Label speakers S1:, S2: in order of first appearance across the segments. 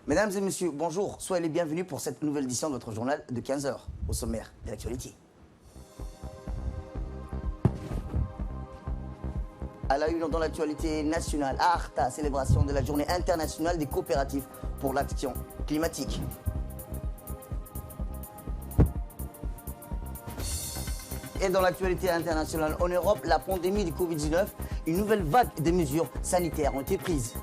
S1: Mesdames et messieurs, bonjour, soyez les bienvenus pour cette nouvelle édition de votre journal de 15 h au sommaire de l'actualité. À la une dans l'actualité nationale, à Arta, célébration de la journée internationale des coopératives pour l'action climatique. Et dans l'actualité internationale en Europe, la pandémie du Covid-19, une nouvelle vague de mesures sanitaires ont été prises.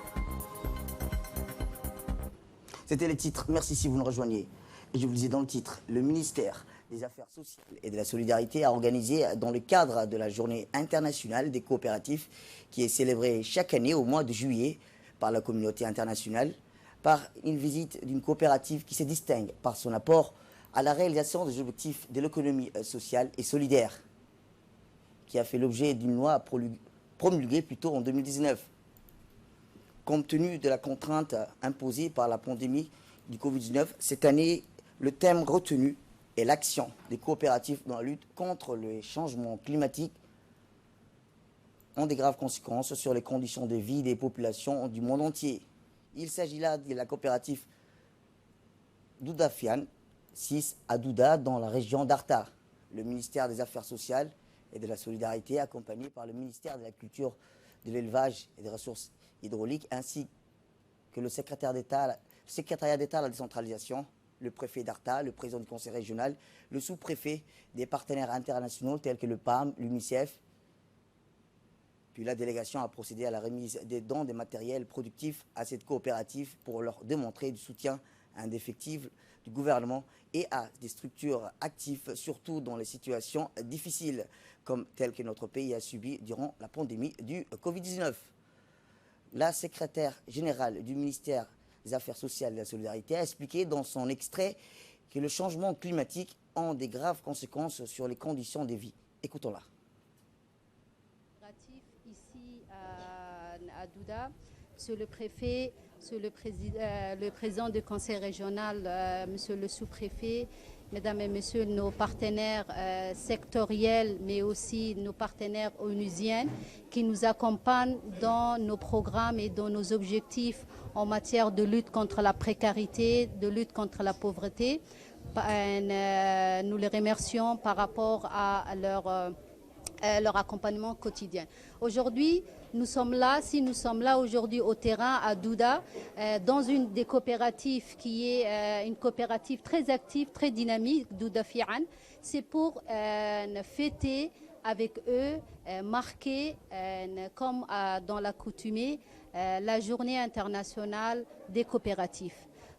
S1: C'était les titres. Merci si vous nous rejoignez. Et je vous le disais dans le titre, le ministère des Affaires sociales et de la Solidarité a organisé dans le cadre de la Journée internationale des coopératives qui est célébrée chaque année au mois de juillet par la communauté internationale, par une visite d'une coopérative qui se distingue par son apport à la réalisation des objectifs de l'économie sociale et solidaire, qui a fait l'objet d'une loi promulguée plutôt en 2019. Compte tenu de la contrainte imposée par la pandémie du Covid-19, cette année, le thème retenu est l'action des coopératives dans la lutte contre le changement climatique ont des graves conséquences sur les conditions de vie des populations du monde entier. Il s'agit là de la coopérative Doudafiane 6 à Douda dans la région d'Arta. Le ministère des Affaires sociales et de la Solidarité, accompagné par le ministère de la Culture, de l'Élevage et des Ressources hydrauliques, ainsi que le secrétariat d'État à la décentralisation, le préfet d'Arta, le président du conseil régional, le sous-préfet, des partenaires internationaux tels que le PAM, l'UNICEF. Puis la délégation a procédé à la remise des dons des matériels productifs à cette coopérative pour leur démontrer du soutien indéfectible du gouvernement et à des structures actives, surtout dans les situations difficiles, comme telles que notre pays a subi durant la pandémie du Covid-19. La secrétaire générale du ministère des Affaires sociales et de la Solidarité a expliqué dans son extrait que le changement climatique a des graves conséquences sur les conditions de vie. Écoutons-la.
S2: Ici à Douda, monsieur le préfet, monsieur le président du conseil régional, monsieur le sous-préfet, mesdames et messieurs, nos partenaires sectoriels, mais aussi nos partenaires onusiens qui nous accompagnent dans nos programmes et dans nos objectifs en matière de lutte contre la précarité, de lutte contre la pauvreté. Nous les remercions par rapport à leur accompagnement quotidien. Aujourd'hui, nous sommes là aujourd'hui au terrain à Douda, dans une des coopératives qui est une coopérative très active, très dynamique, Douda Fi'an. C'est pour fêter avec eux, marquer, comme dans l'accoutumée, la journée internationale des coopératives.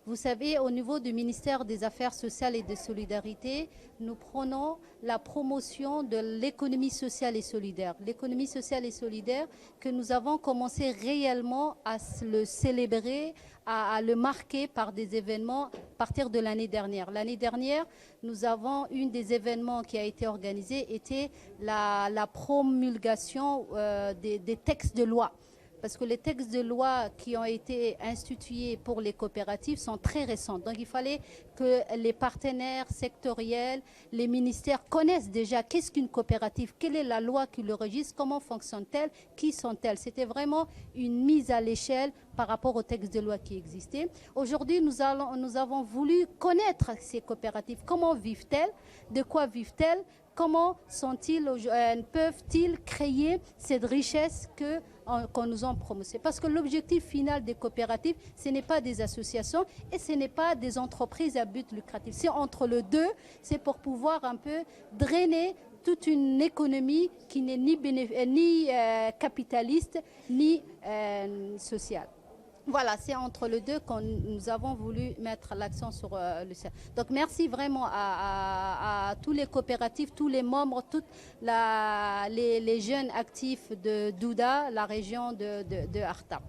S2: Vous savez, au niveau du ministère des Affaires sociales et de Solidarité, nous prenons la promotion de l'économie sociale et solidaire. L'économie sociale et solidaire que nous avons commencé réellement à le célébrer, à le marquer par des événements à partir de l'année dernière. L'année dernière, nous avons un des événements qui a été organisé était la promulgation des textes de loi. Parce que les textes de loi qui ont été institués pour les coopératives sont très récents. Donc il fallait que les partenaires sectoriels, les ministères connaissent déjà qu'est-ce qu'une coopérative, quelle est la loi qui le registre, comment fonctionne-t-elle, qui sont-elles. C'était vraiment une mise à l'échelle par rapport aux textes de loi qui existaient. Aujourd'hui, nous avons voulu connaître ces coopératives. Comment vivent-elles, de quoi vivent-elles, comment peuvent-ils créer cette richesse qu'on nous a promossée. Parce que l'objectif final des coopératives, ce n'est pas des associations et ce n'est pas des entreprises à but lucratif. C'est entre les deux, c'est pour pouvoir un peu drainer toute une économie qui n'est ni capitaliste ni sociale. Voilà, c'est entre les deux que nous avons voulu mettre l'accent sur le CERF. Donc merci vraiment à tous les coopératifs, tous les membres, tous les jeunes actifs de Douda, la région de Arta.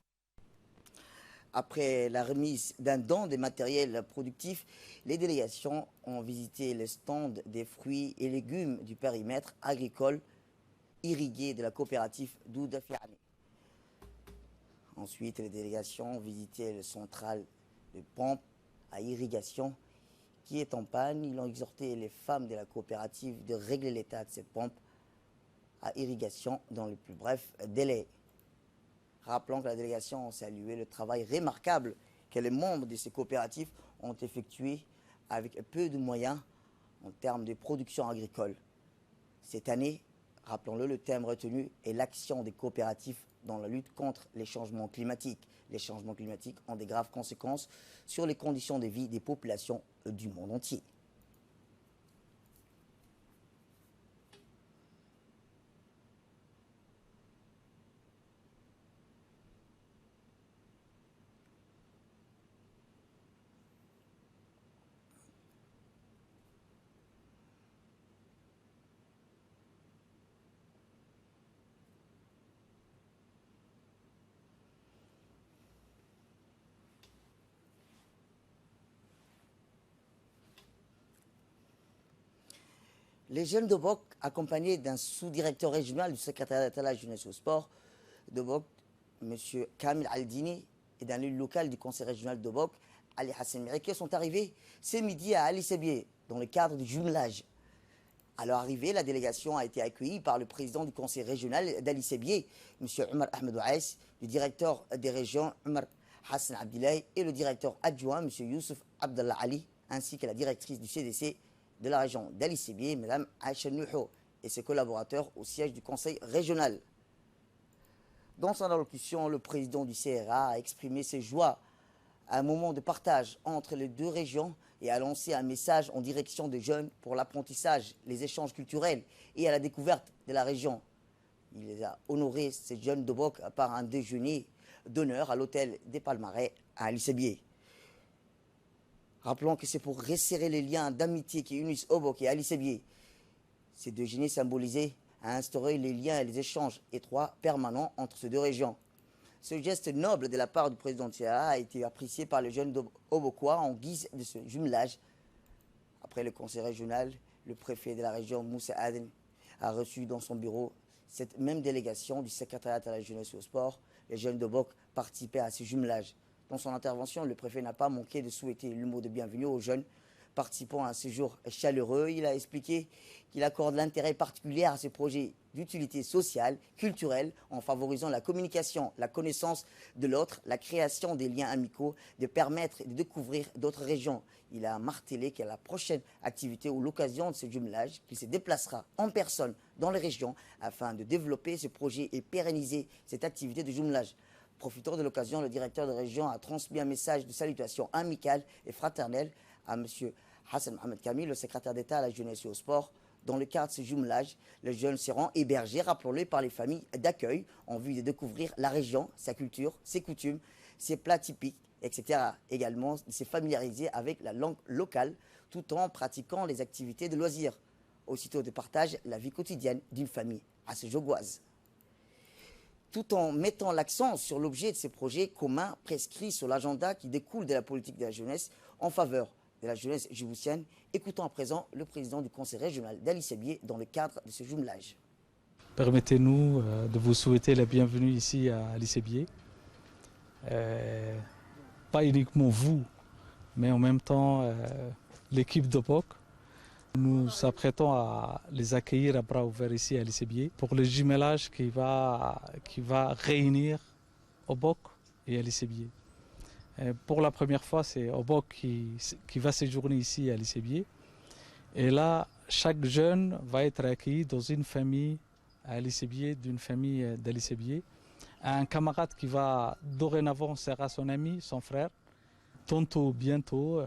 S1: Après la remise d'un don des matériels productifs, les délégations ont visité les stands des fruits et légumes du périmètre agricole irrigué de la coopérative Douda Fi'ani. Ensuite, les délégations ont visité le central de pompe à irrigation qui est en panne. Ils ont exhorté les femmes de la coopérative de régler l'état de cette pompe à irrigation dans le plus bref délai. Rappelons que la délégation a salué le travail remarquable que les membres de ces coopératives ont effectué avec peu de moyens en termes de production agricole. Cette année, rappelons-le, le thème retenu est l'action des coopératives dans la lutte contre les changements climatiques. Les changements climatiques ont des graves conséquences sur les conditions de vie des populations du monde entier. Les jeunes d'Obok, accompagnés d'un sous-directeur régional du secrétariat d'État à la jeunesse et au sport d'Obok, M. Kamil Aldini, et d'un élu local du conseil régional d'Obok, Ali Hassan Mireke, sont arrivés ce midi à Ali Sebié, dans le cadre du jumelage. À leur arrivée, la délégation a été accueillie par le président du conseil régional d'Ali Sebié, M. Omar Ahmed Ouaïs, le directeur des régions, Omar Hassan Abdillahi, et le directeur adjoint, M. Youssef Abdallah Ali, ainsi que la directrice du CDC de la région d'Ali Sebié, Mme Aïcha Nuho, et ses collaborateurs au siège du conseil régional. Dans son allocution, le président du CRA a exprimé ses joies à un moment de partage entre les deux régions et a lancé un message en direction des jeunes pour l'apprentissage, les échanges culturels et à la découverte de la région. Il les a honorés, ces jeunes d'Obok, par un déjeuner d'honneur à l'hôtel des Palmarès à Ali Sebié. Rappelons que c'est pour resserrer les liens d'amitié qui unissent Obok et Ali Sebié. Ces déjeuners symbolisaient à instaurer les liens et les échanges étroits permanents entre ces deux régions. Ce geste noble de la part du président de CA a été apprécié par les jeunes Obokois en guise de ce jumelage. Après le conseil régional, le préfet de la région, Moussa Aden, a reçu dans son bureau cette même délégation du secrétariat à la jeunesse et au sport. Les jeunes d'Obok participaient à ce jumelage. Dans son intervention, le préfet n'a pas manqué de souhaiter le mot de bienvenue aux jeunes participant à un séjour chaleureux. Il a expliqué qu'il accorde l'intérêt particulier à ces projets d'utilité sociale, culturelle, en favorisant la communication, la connaissance de l'autre, la création des liens amicaux, de permettre de découvrir d'autres régions. Il a martelé qu'à la prochaine activité ou l'occasion de ce jumelage, qu'il se déplacera en personne dans les régions afin de développer ce projet et pérenniser cette activité de jumelage. Profitant de l'occasion, le directeur de région a transmis un message de salutation amicale et fraternelle à M. Hassan Mohamed Kamil, le secrétaire d'État à la jeunesse et au sport. Dans le cadre de ce jumelage, les jeunes seront hébergés, rappelons-le, par les familles d'accueil en vue de découvrir la région, sa culture, ses coutumes, ses plats typiques, etc. Également, de se familiariser avec la langue locale tout en pratiquant les activités de loisirs. Aussitôt de partage la vie quotidienne d'une famille assez jogoise. Tout en mettant l'accent sur l'objet de ces projets communs prescrits sur l'agenda qui découle de la politique de la jeunesse en faveur de la jeunesse djiboutienne. Écoutons à présent le président du conseil régional d'Ali Sebié dans le cadre de ce jumelage.
S3: Permettez-nous de vous souhaiter la bienvenue ici à Ali Sebié. Pas uniquement vous, mais en même temps l'équipe d'Obok. Nous s'apprêtons à les accueillir à bras ouverts ici à Ali Sebié pour le jumelage qui va réunir Obok et Ali Sebié. Pour la première fois, c'est Obok qui va séjourner ici à Ali Sebié. Et là, chaque jeune va être accueilli dans une famille à Ali Sebié, d'une famille d'Ali Sebié. Un camarade qui va dorénavant sera son ami, son frère. Tantôt, bientôt,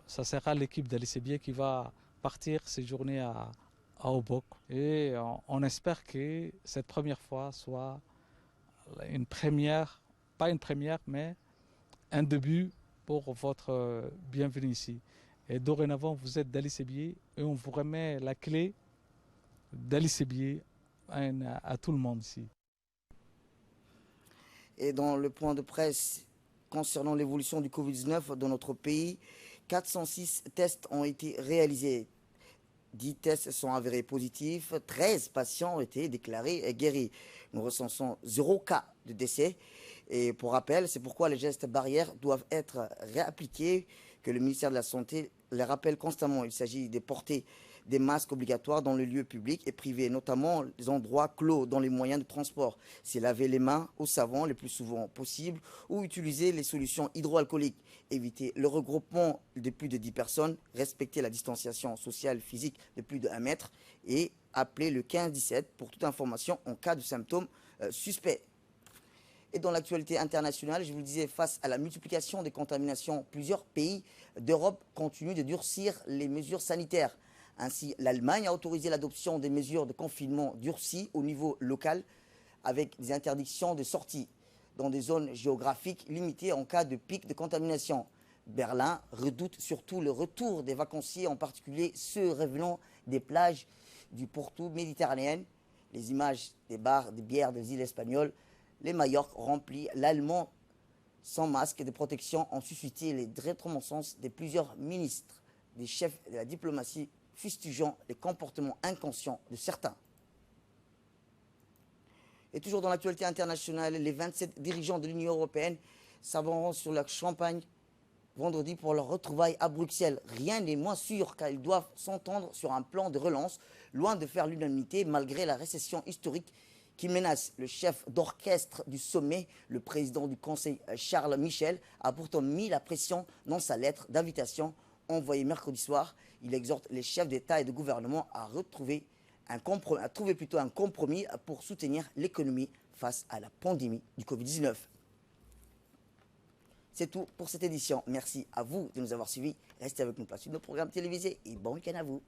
S3: ça sera l'équipe d'Ali Sebié qui va partir séjourner à Obok. Et on espère que cette première fois soit une première, pas une première, mais un début pour votre bienvenue ici. Et dorénavant, vous êtes d'Ali Sebié et on vous remet la clé d'Ali Sebié à tout le monde ici.
S1: Et dans le point de presse concernant l'évolution du Covid-19 dans notre pays, 406 tests ont été réalisés. 10 tests sont avérés positifs, 13 patients ont été déclarés guéris. Nous recensons 0 cas de décès. Et pour rappel, c'est pourquoi les gestes barrières doivent être réappliqués, que le ministère de la Santé les rappelle constamment. Il s'agit de porter des masques obligatoires dans les lieux publics et privés, notamment les endroits clos dans les moyens de transport. C'est laver les mains au savon le plus souvent possible ou utiliser les solutions hydroalcooliques. Éviter le regroupement de plus de 10 personnes, respecter la distanciation sociale physique de plus de 1 mètre et appeler le 15-17 pour toute information en cas de symptômes suspects. Et dans l'actualité internationale, je vous le disais, face à la multiplication des contaminations, plusieurs pays d'Europe continuent de durcir les mesures sanitaires. Ainsi, l'Allemagne a autorisé l'adoption des mesures de confinement durcies au niveau local avec des interdictions de sortie dans des zones géographiques limitées en cas de pic de contamination. Berlin redoute surtout le retour des vacanciers, en particulier ceux revenant des plages du Porto méditerranéen. Les images des bars, des bières des îles espagnoles, les Majorques remplis, l'Allemand sans masque et de protection ont suscité les rétromonstances de plusieurs ministres, des chefs de la diplomatie, fustigeant les comportements inconscients de certains. Et toujours dans l'actualité internationale, les 27 dirigeants de l'Union européenne s'avanceront sur la Champagne vendredi pour leur retrouvaille à Bruxelles. Rien n'est moins sûr car ils doivent s'entendre sur un plan de relance, loin de faire l'unanimité malgré la récession historique qui menace. Le chef d'orchestre du sommet, le président du Conseil Charles Michel, a pourtant mis la pression dans sa lettre d'invitation envoyée mercredi soir. Il exhorte les chefs d'État et de gouvernement à trouver un compromis pour soutenir l'économie face à la pandémie du Covid-19. C'est tout pour cette édition. Merci à vous de nous avoir suivis. Restez avec nous pour la suite de nos programmes télévisés et bon week-end à vous.